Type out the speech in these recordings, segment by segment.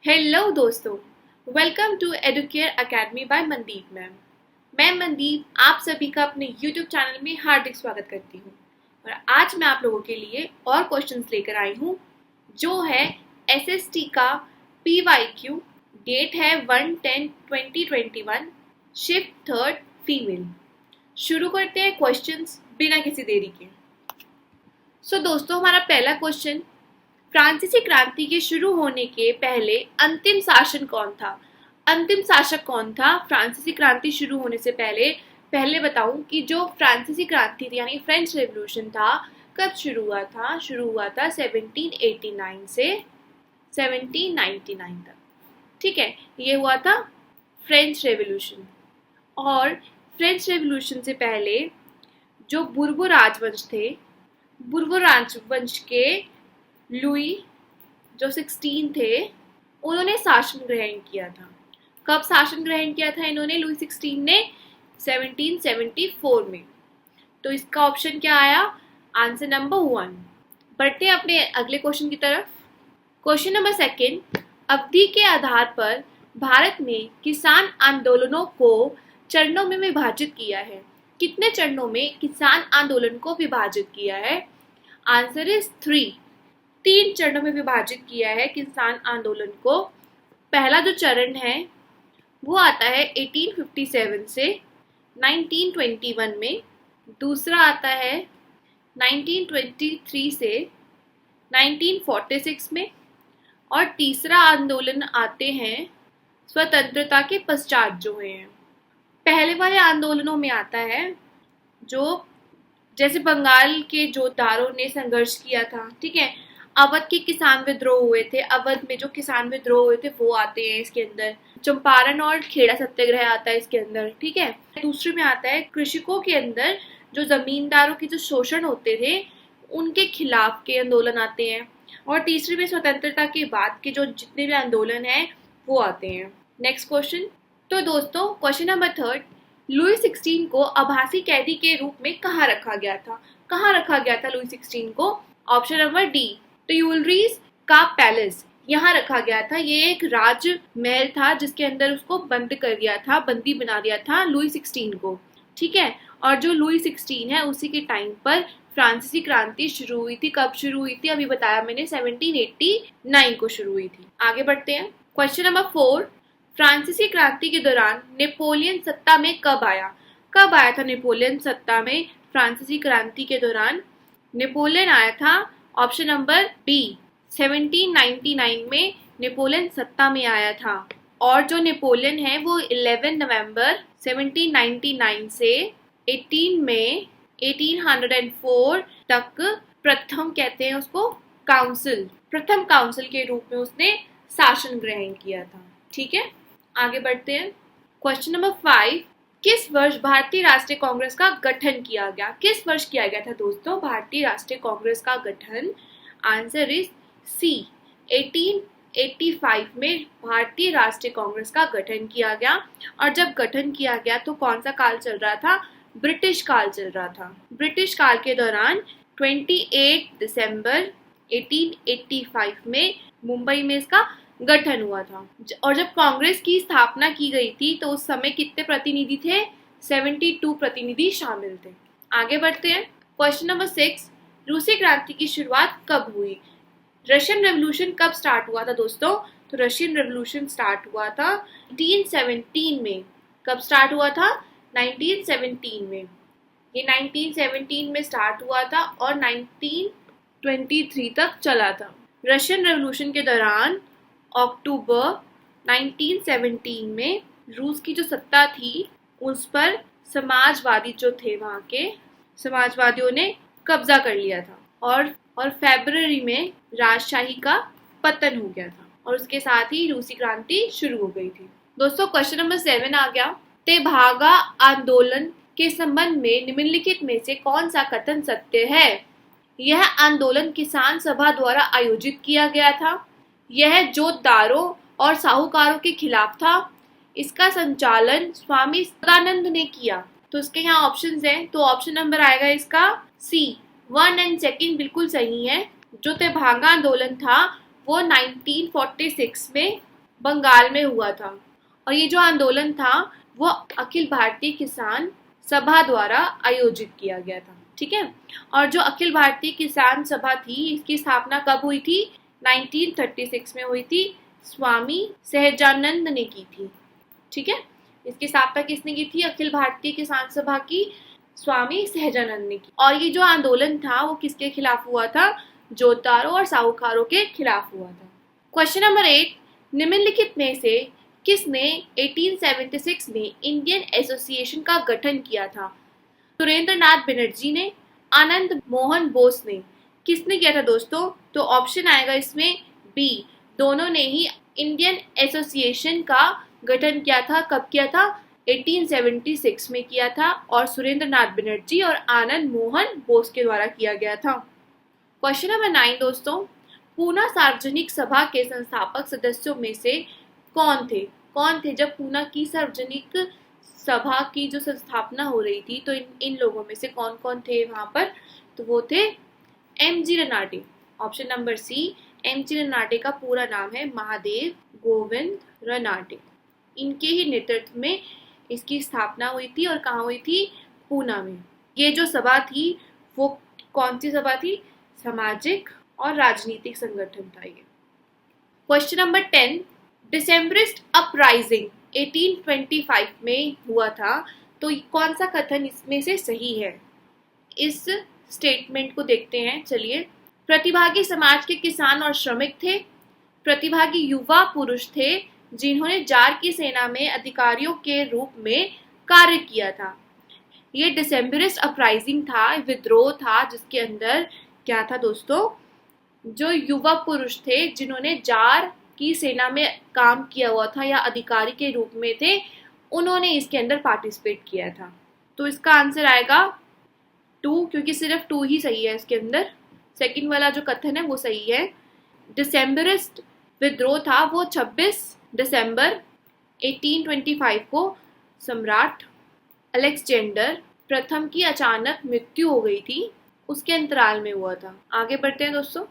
Hello दोस्तों, welcome to Educare academy by Mandeep ma'am. मैं मनदीप आप सभी का अपने यूट्यूब चैनल में हार्दिक स्वागत करती हूँ और आज मैं आप लोगों के लिए और क्वेश्चंस लेकर आई हूँ जो है एसएसटी का PYQ। डेट है 1/10/2021, शिफ्ट 3rd फीमेल। शुरू करते हैं क्वेश्चंस बिना किसी देरी के। दोस्तों, हमारा पहला क्वेश्चन, फ्रांसीसी क्रांति के शुरू होने के पहले अंतिम शासन कौन था? अंतिम शासक कौन था फ्रांसीसी क्रांति शुरू होने से पहले? पहले बताऊं कि जो फ्रांसीसी क्रांति थी यानी फ्रेंच रेवोल्यूशन था, कब शुरू हुआ था? शुरू हुआ था 1789 से 1799 तक। ठीक है, ये हुआ था फ्रेंच रेवोल्यूशन। और फ्रेंच रेवोल्यूशन से पहले जो बुर्बो राजवंश थे, बुर्बो राजवंश के लुई जो 16 थे, उन्होंने शासन ग्रहण किया था। कब शासन ग्रहण किया था इन्होंने? लुई 16 ने 1774 में। तो इसका ऑप्शन क्या आया? Answer number 1। बढ़ते हैं अपने अगले क्वेश्चन की तरफ। क्वेश्चन नंबर 2, अवधि के आधार पर भारत ने किसान आंदोलनों को चरणों में विभाजित किया है। कितने चरणों में किसान आंदोलन को विभाजित किया है? आंसर इज 3 चरणों में विभाजित किया है किसान आंदोलन को। पहला जो चरण है वो आता है 1857 से 1921 में। दूसरा आता है 1923 से 1946 में। और तीसरा आंदोलन आते हैं स्वतंत्रता के पश्चात जो हैं। पहले वाले आंदोलनों में आता है जो जैसे बंगाल के जोतदारों ने संघर्ष किया था, ठीक है। अवध के किसान विद्रोह हुए थे, अवध में जो किसान विद्रोह हुए थे वो आते हैं इसके अंदर। चंपारण और खेड़ा सत्याग्रह आता है इसके अंदर, ठीक है। दूसरे में आता है कृषकों के अंदर जो जमींदारों के जो शोषण होते थे उनके खिलाफ के आंदोलन आते हैं। और तीसरे में स्वतंत्रता के बाद के जो जितने भी आंदोलन हैं वो आते हैं। Next question. तो दोस्तों, क्वेश्चन नंबर 3, लुई 16 को आभासी कैदी के रूप में कहाँ रखा गया था? कहाँ रखा गया था लुई 16 को? ऑप्शन नंबर डी, ट्यूइलरीज का पैलेस, यहाँ रखा गया था। ये एक राजमहल था जिसके अंदर उसको बंद कर दिया था, बंदी बना दिया था लुई 16 को, ठीक है। और जो लुई 16 है उसी के टाइम पर फ्रांसीसी क्रांति शुरू हुई थी। कब शुरू हुई थी? अभी बताया मैंने, 1789 को शुरू हुई थी। आगे बढ़ते हैं। क्वेश्चन नंबर 4, फ्रांसीसी क्रांति के दौरान नेपोलियन सत्ता में कब आया? कब आया था नेपोलियन सत्ता में? फ्रांसीसी क्रांति के दौरान नेपोलियन आया था। ऑप्शन नंबर बी, 1799 में नेपोलियन सत्ता में आया था। और जो नेपोलियन है वो 11 नवंबर 1799 से 18 मई 1804 तक प्रथम कहते हैं उसको काउंसिल, प्रथम काउंसिल के रूप में उसने शासन ग्रहण किया था, ठीक है। आगे बढ़ते हैं। क्वेश्चन नंबर 5, किस वर्ष भारतीय राष्ट्रीय कांग्रेस का गठन किया गया? किस वर्ष किया गया था दोस्तों भारतीय राष्ट्रीय कांग्रेस का गठन? आंसर इज सी, 1885 में भारतीय राष्ट्रीय कांग्रेस का गठन किया गया। और जब गठन किया गया तो कौन सा काल चल रहा था? ब्रिटिश काल चल रहा था। ब्रिटिश काल के दौरान 28 दिसंबर 1885 में मुंबई में इसका गठन हुआ था। और जब कांग्रेस की स्थापना की गई थी तो उस समय कितने प्रतिनिधि थे? 72 प्रतिनिधि शामिल थे। आगे बढ़ते हैं। क्वेश्चन नंबर 6, रूसी क्रांति की शुरुआत कब हुई? रशियन रेवोल्यूशन कब स्टार्ट हुआ था दोस्तों? तो रशियन रेवोल्यूशन स्टार्ट हुआ था 1917 में। कब स्टार्ट हुआ था? 1917 में। ये 1917 में स्टार्ट हुआ था और 1923 तक चला था। रशियन रेवोल्यूशन के दौरान अक्टूबर 1917 में रूस की जो सत्ता थी उस पर समाजवादी जो थे वहाँ के समाजवादियों ने कब्जा कर लिया था। और फरवरी में राजशाही का पतन हो गया था और उसके साथ ही रूसी क्रांति शुरू हो गई थी। दोस्तों, क्वेश्चन नंबर 7 आ गया। तेभागा आंदोलन के संबंध में निम्नलिखित में से कौन सा कथन सत्य है? यह आंदोलन किसान सभा द्वारा आयोजित किया गया था। यह जोतदारों और साहूकारों के खिलाफ था। इसका संचालन स्वामी सदानंद ने किया। तो इसके यहाँ ऑप्शंस हैं, तो ऑप्शन नंबर आएगा इसका सी, 1 और 2 बिल्कुल सही है। जो तेभागा आंदोलन था वो 1946 में बंगाल में हुआ था। और ये जो आंदोलन था वो अखिल भारतीय किसान सभा द्वारा आयोजित किया गया था। ठीक है। और जो अखिल भारतीय किसान सभा थी इसकी स्थापना कब हुई थी? 1936 में हुई थी। स्वामी सहजानंद ने की थी। ठीक है। इसकी स्थापना किसने की थी? अखिल भारतीय किसान सभा की स्वामी सहजानंद ने की। और ये जो आंदोलन था वो किसके खिलाफ हुआ था? जोतदारों और साहूकारों के खिलाफ हुआ था। क्वेश्चन नंबर 8, निम्नलिखित में से किसने 1876 में इंडियन एसोसिएशन का गठन किया था? सुरेंद्र नाथ बनर्जी ने, आनंद मोहन बोस ने। किसने किया था दोस्तों? तो ऑप्शन आएगा इसमें बी, दोनों ने ही इंडियन एसोसिएशन का गठन किया था। कब किया था? 1876 में किया था और सुरेंद्र नाथ बनर्जी और आनंद मोहन बोस के द्वारा किया गया था। क्वेश्चन नंबर 9 दोस्तों, पूना सार्वजनिक सभा के संस्थापक सदस्यों में से कौन थे जब पूना की सार्वजनिक सभा की जो संस्थापना हो रही थी? तो इन लोगों में से कौन कौन थे वहां पर? तो वो थे M G. Ranade. Option number C, M G. Ranade का पूरा नाम है महादेव गोविंद रनाटे। इनके ही नेतृत्व में इसकी स्थापना हुई थी और कहाँ हुई थी? पूना में। ये जो सभा थी वो कौन सी सभा थी? सामाजिक और राजनीतिक संगठन था ये। क्वेश्चन नंबर 10, डिसेम्बरिस्ट अपराइजिंग 1825 में हुआ था, तो कौन सा कथन इसमें से सही है? इस स्टेटमेंट को देखते हैं। चलिए, प्रतिभागी समाज के किसान और श्रमिक थे। प्रतिभागी युवा पुरुष थे जिन्होंने जार की सेना में अधिकारियों के रूप में कार्य किया था। ये डिसेम्बरिस्ट अपराइजिंग था, विद्रोह था जिसके अंदर क्या था दोस्तों? जो युवा पुरुष थे जिन्होंने जार की सेना में काम किया हुआ था या अधिकारी के रूप में थे, उन्होंने इसके अंदर पार्टिसिपेट किया था। तो इसका आंसर आएगा 2, क्योंकि सिर्फ 2 ही सही है इसके अंदर। सेकंड वाला जो कथन है वो सही है। डिसेम्बरिस्ट विद्रोह था वो 26 दिसंबर 1825 को सम्राट अलेक्जेंडर प्रथम की अचानक मृत्यु हो गई थी, उसके अंतराल में हुआ था। आगे बढ़ते हैं दोस्तों।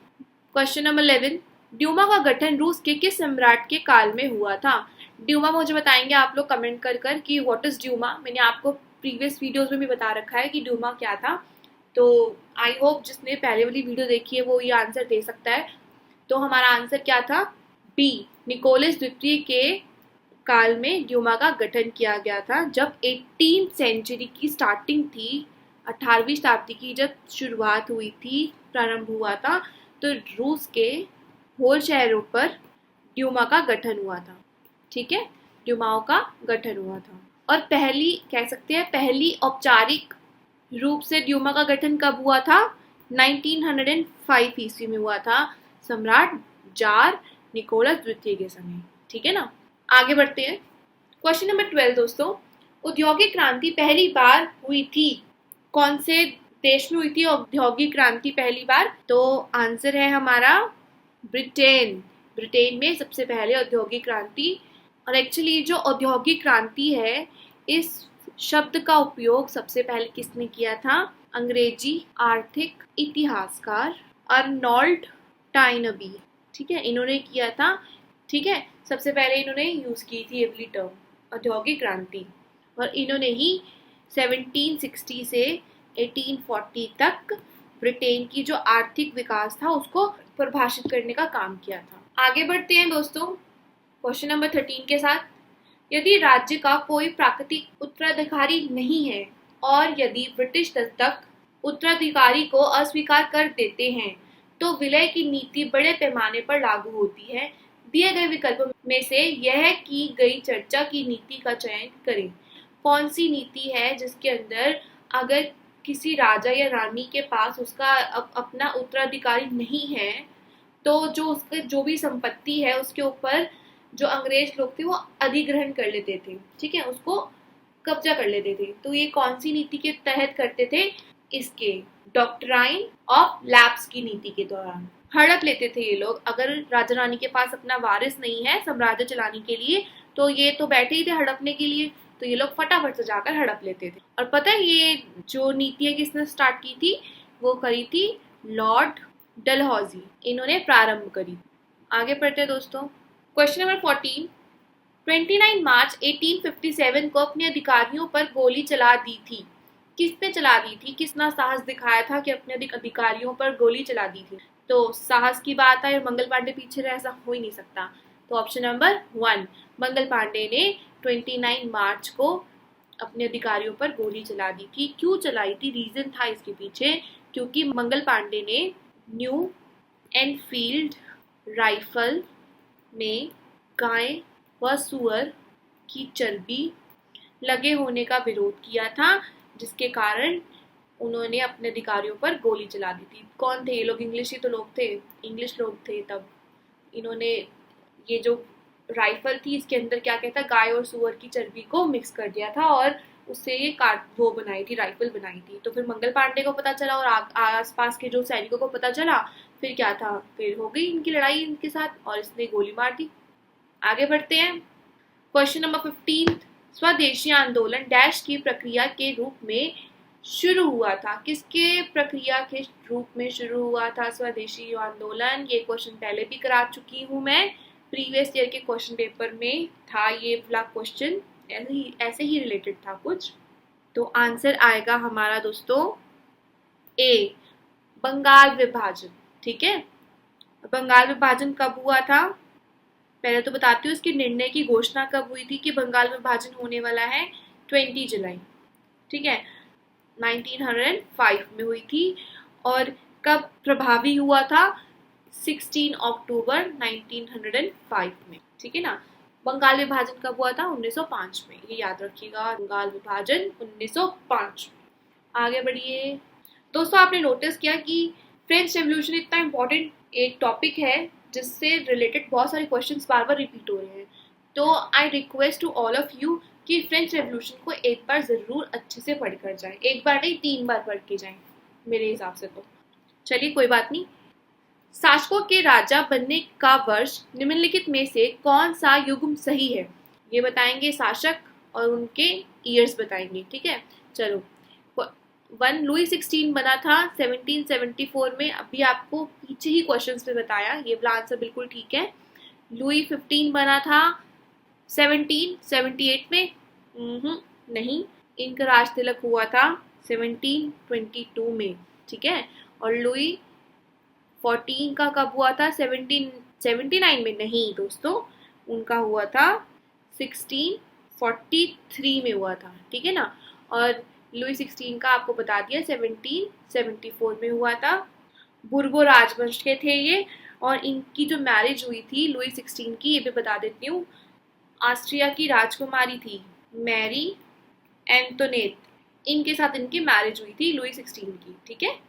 क्वेश्चन नंबर 11, ड्यूमा का गठन रूस के किस सम्राट के काल में हुआ था? ड्यूमा मुझे बताएंगे आप लोग कमेंट कर कि व्हाट इज ड्यूमा। मैंने आपको प्रीवियस वीडियोस में भी बता रखा है कि ड्यूमा क्या था, तो आई होप जिसने पहले वाली वीडियो देखी है वो ये आंसर दे सकता है। तो हमारा आंसर क्या था? बी, निकोलस द्वितीय के काल में ड्यूमा का गठन किया गया था। जब 18th सेंचुरी की स्टार्टिंग थी, 18वीं शताब्दी की जब शुरुआत हुई थी, प्रारंभ हुआ था, तो रूस के होल शहरों पर ड्यूमा का गठन हुआ था। ठीक है, ड्यूमाओं का गठन हुआ था। और पहली कह सकते हैं पहली औपचारिक रूप से ड्यूमा का गठन कब हुआ था? 1905 ईस्वी में हुआ था, सम्राट जार निकोलस द्वितीय के समय। ठीक है ना। आगे बढ़ते हैं। क्वेश्चन नंबर 12 दोस्तों, औद्योगिक क्रांति पहली बार हुई थी कौन से देश में हुई थी औद्योगिक क्रांति पहली बार? तो आंसर है हमारा ब्रिटेन। ब्रिटेन में सबसे पहले औद्योगिक क्रांति। और एक्चुअली जो औद्योगिक क्रांति है, इस शब्द का उपयोग सबसे पहले किसने किया था? अंग्रेजी आर्थिक इतिहासकार अर्नोल्ड टाइनबी। ठीक है, इन्होंने किया था। ठीक है, सबसे पहले इन्होंने यूज की थी ये वाली टर्म औद्योगिक क्रांति, और इन्होंने ही 1760 से 1840 तक ब्रिटेन की जो आर्थिक विकास था उसको परिभाषित करने का काम किया था। आगे बढ़ते हैं दोस्तों क्वेश्चन नंबर 13 के साथ। यदि राज्य का कोई प्राकृतिक उत्तराधिकारी नहीं है और यदि ब्रिटिश दस्तक उत्तराधिकारी को अस्वीकार कर देते हैं तो विलय की नीति बड़े पैमाने पर लागू होती है। दिए गए विकल्पों में से यह की गई चर्चा की नीति का चयन करें। कौन सी नीति है जिसके अंदर अगर किसी राजा या रानी के पास उसका अपना उत्तराधिकारी नहीं है तो जो उसका जो भी संपत्ति है उसके ऊपर जो अंग्रेज लोग थे वो अधिग्रहण कर लेते थे। ठीक है, उसको कब्जा कर लेते थे। तो ये कौन सी नीति के तहत करते थे? इसके डॉक्ट्राइन ऑफ लैप्स की नीति के दौरान हड़प लेते थे ये लोग। अगर राजा रानी के पास अपना वारिस नहीं है साम्राज्य चलाने के लिए तो ये तो बैठे ही थे हड़पने के लिए, तो ये लोग फटाफट से जाकर हड़प लेते थे। और पता है ये जो नीति है किसने स्टार्ट की थी? वो करी थी लॉर्ड डलहौजी, इन्होंने प्रारंभ करी। आगे बढ़ते दोस्तों। क्वेश्चन नंबर 14, 29 मार्च 1857 को अपने अधिकारियों पर गोली चला दी थी। किसने चला दी थी? किसने साहस दिखाया था कि अपने अधिकारियों पर गोली चला दी थी? तो साहस की बात है, मंगल पांडे पीछे रहे, ऐसा हो ही नहीं सकता। तो ऑप्शन नंबर 1, मंगल पांडे ने 29 मार्च को अपने अधिकारियों पर गोली चला दी थी। क्यों चलाई थी? रीजन था इसके पीछे, क्योंकि मंगल पांडे ने न्यू एनफील्ड राइफल में गाय व सुअर की चर्बी लगे होने का विरोध किया था, जिसके कारण उन्होंने अपने अधिकारियों पर गोली चला दी थी। कौन थे ये लोग? इंग्लिश ही तो लोग थे, इंग्लिश लोग थे तब। इन्होंने ये जो राइफल थी इसके अंदर क्या कहता, गाय और सुअर की चर्बी को मिक्स कर दिया था और उससे ये वो बनाई थी, राइफल बनाई थी। तो फिर मंगल पांडे को पता चला और आसपास के जो सैनिकों को पता चला, फिर क्या था, फिर हो गई इनकी लड़ाई इनके साथ और इसने गोली मार दी। आगे बढ़ते हैं। क्वेश्चन नंबर 15, स्वदेशी आंदोलन डैश की प्रक्रिया के रूप में शुरू हुआ था। किसके प्रक्रिया के रूप में शुरू हुआ था स्वदेशी आंदोलन? ये क्वेश्चन पहले भी करा चुकी हूं मैं, प्रीवियस ईयर के क्वेश्चन पेपर में था ये वाला क्वेश्चन, ऐसे ही रिलेटेड था कुछ। तो आंसर आएगा हमारा दोस्तों ए, बंगाल विभाजन। ठीक है, बंगाल विभाजन कब हुआ था? पहले तो बताती हूँ इसके निर्णय की घोषणा कब हुई थी कि बंगाल विभाजन होने वाला है। 20 जुलाई, ठीक है, 1905 में हुई थी। और कब प्रभावी हुआ था? 16 अक्टूबर 1905 में। ठीक है ना। बंगाल विभाजन कब हुआ था? 1905 में, ये याद रखिएगा, बंगाल विभाजन 1905। आगे बढ़िए दोस्तों, आपने नोटिस किया कि फ्रेंच रेवोल्यूशन इतना इम्पोर्टेंट एक टॉपिक है जिससे रिलेटेड बहुत सारे क्वेश्चंस बार बार रिपीट हो रहे हैं। तो I request to all of you कि फ्रेंच रेवोल्यूशन को एक बार जरूर अच्छे से पढ़ कर जाएं, एक बार नहीं 3 बार पढ़ के जाएं मेरे हिसाब से। तो चलिए कोई बात नहीं। शासकों के राजा बनने का वर्ष निम्नलिखित में से कौन सा युग्म सही है? ये बताएंगे शासक और उनके ईयर्स बताएंगे। ठीक है, चलो। 1 लुई 16 बना था 1774 में, अभी आपको पीछे ही क्वेश्चंस में बताया, ये वाला आंसर बिल्कुल ठीक है। लुई 15 बना था 1778 में, नहीं, इनका राज तिलक हुआ था 1722 में। ठीक है, और लुई 14 का कब हुआ था? 1779 में, नहीं दोस्तों, उनका हुआ था 1643 में हुआ था। ठीक है ना। और लुई 16 का आपको बता दिया 1774 में हुआ था। बुर्गो राजवंश के थे ये, और इनकी जो मैरिज हुई थी लुई 16 की, ये भी बता देती हूँ, ऑस्ट्रिया की राजकुमारी थी मैरी एंटोनेट, इनके साथ इनकी मैरिज हुई थी लुई 16 की। ठीक है,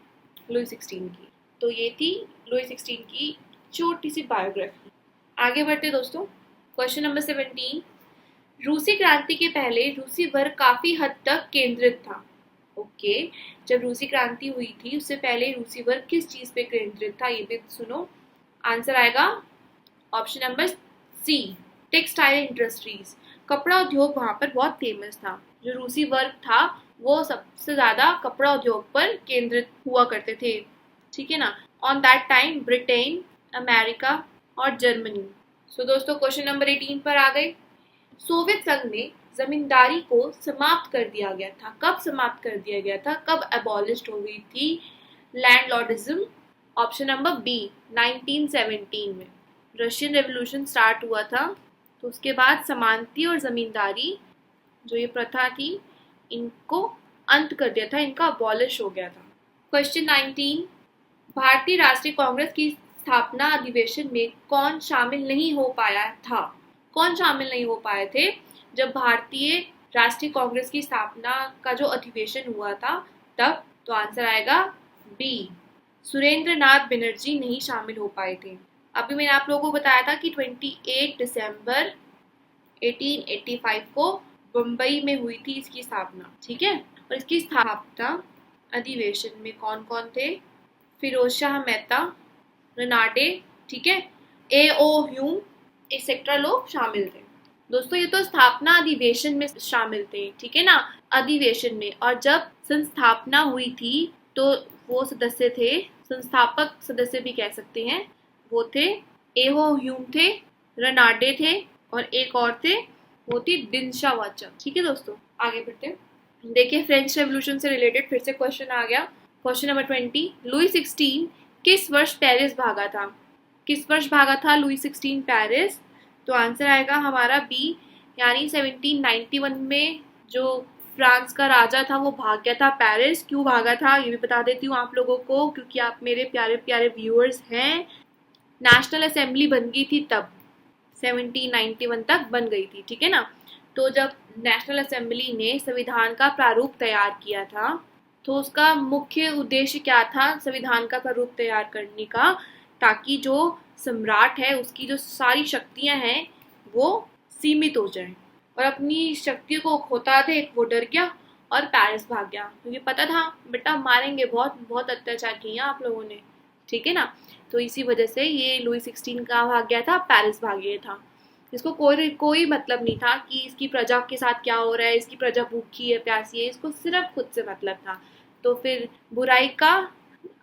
लुई 16 की। तो ये थी लुई 16 की छोटी सी बायोग्राफी। आगे बढ़ते दोस्तों। क्वेश्चन नंबर 17, रूसी क्रांति के पहले रूसी वर्ग काफी हद तक केंद्रित था। ओके, जब रूसी क्रांति हुई थी उससे पहले रूसी वर्ग किस चीज पे केंद्रित था? ये भी सुनो। आंसर आएगा option number C, textile industries. कपड़ा उद्योग वहां पर बहुत फेमस था। जो रूसी वर्ग था वो सबसे ज्यादा कपड़ा उद्योग पर केंद्रित हुआ करते थे। ठीक है ना। On that time Britain, America और जर्मनी। सो दोस्तों क्वेश्चन नंबर 18 पर आ गए। सोवियत संघ में जमींदारी को समाप्त कर दिया गया था। कब समाप्त कर दिया गया था? कब एबॉलिश्ड हो गई थी लैंडलॉर्डिज्म? ऑप्शन नंबर बी, 1917 में। रशियन रेवोल्यूशन स्टार्ट हुआ था, तो उसके बाद समानती और जमींदारी जो ये प्रथा थी इनको अंत कर दिया था, इनका अबॉलिश हो गया था। क्वेश्चन 19, भारतीय राष्ट्रीय कांग्रेस की स्थापना अधिवेशन में कौन शामिल नहीं हो पाया था? कौन शामिल नहीं हो पाए थे जब भारतीय राष्ट्रीय कांग्रेस की स्थापना का जो अधिवेशन हुआ था तब? तो आंसर आएगा बी, सुरेंद्र नाथ बनर्जी नहीं शामिल हो पाए थे। अभी मैंने आप लोगों को बताया था कि 28 दिसंबर 1885 को बम्बई में हुई थी इसकी स्थापना। ठीक है, और इसकी स्थापना अधिवेशन में कौन कौन थे? फिरोज शाह मेहता, रनाडे, ठीक है, A.O. ह्यूम, एक्सेट्रा लोग शामिल थे। दोस्तों ये तो स्थापना अधिवेशन में शामिल थे, ठीक है ना, अधिवेशन में। और जब संस्थापना हुई थी तो वो सदस्य थे, संस्थापक सदस्य भी कह सकते हैं, वो थे A.O. ह्यूम थे, रनाडे थे और एक और थे, वो थी दिनशा वाचक। ठीक है दोस्तों, आगे बढ़ते हैं। देखिए फ्रेंच रेवोल्यूशन से रिलेटेड फिर से क्वेश्चन आ गया। क्वेश्चन नंबर 20, लुई 16 किस वर्ष पेरिस भागा था? किस वर्ष भागा था लुई 16 पेरिस? तो आंसर आएगा हमारा बी, यानी 1791 में जो फ्रांस का राजा था वो भाग गया था पेरिस। क्यों भागा था ये भी बता देती हूँ आप लोगों को, क्योंकि आप मेरे प्यारे प्यारे व्यूअर्स हैं। नेशनल असेंबली बन गई थी तब, 1791 तक बन गई थी, ठीक है ना। तो जब नेशनल असेंबली ने संविधान का प्रारूप तैयार किया था, तो उसका मुख्य उद्देश्य क्या था संविधान का प्रारूप तैयार करने का? ताकि जो सम्राट है उसकी जो सारी शक्तियां हैं वो सीमित हो जाए, और अपनी शक्तियों को खोता देख वो डर गया और पेरिस भाग गया, क्योंकि पता था बेटा मारेंगे, बहुत बहुत अत्याचार किए आप लोगों ने, ठीक है ना। तो इसी वजह से ये लुई 16 कहाँ भाग गया था? पेरिस भाग गया था। इसको कोई कोई मतलब नहीं था कि इसकी प्रजा के साथ क्या हो रहा है, इसकी प्रजा भूखी है प्यासी है, इसको सिर्फ खुद से मतलब था। तो फिर बुराई का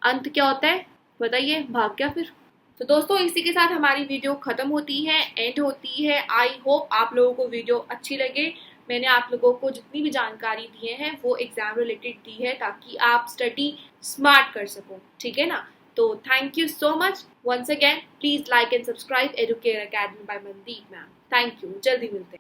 अंत क्या होता है बताइए? भाग गया फिर। तो दोस्तों इसी के साथ हमारी वीडियो खत्म होती है, एंड होती है। आई होप आप लोगों को वीडियो अच्छी लगे। मैंने आप लोगों को जितनी भी जानकारी दिए हैं वो एग्जाम रिलेटेड दी है, ताकि आप स्टडी स्मार्ट कर सको, ठीक है ना। तो thank you so much once again. Please like and subscribe Educare academy by Mandeep ma'am. Thank you, जल्दी मिलते हैं।